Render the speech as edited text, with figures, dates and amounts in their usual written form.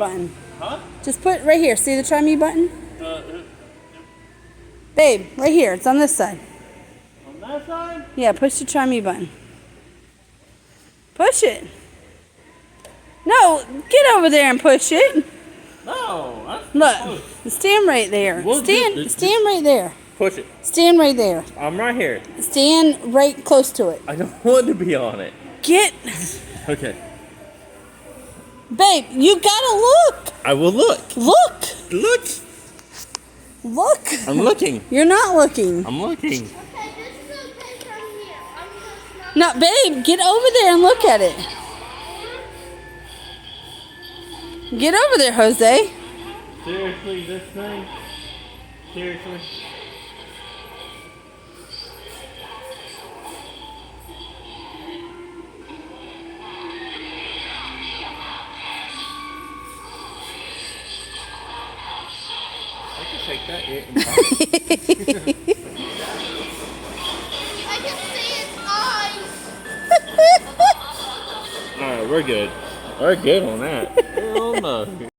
Button. Huh? Just put right here. See the try me button? Babe, right here. It's on this side. On that side? Yeah, push the try me button. Push it. No, get over there and push it. No. Look, stand right there. Stand right there. Push it. Stand right there. I'm right here. Stand right close to it. I don't want to be on it. Get. Okay. Babe, you gotta look. I will look. Look. Look. Look. I'm looking. You're not looking. I'm looking. Okay, this is okay from here. I'm gonna No, babe, get over there and look at it. Get over there, Jose. Seriously, this thing? Seriously? I can take that. I can see its eyes. Alright, we're good. We're good on that. Hell no.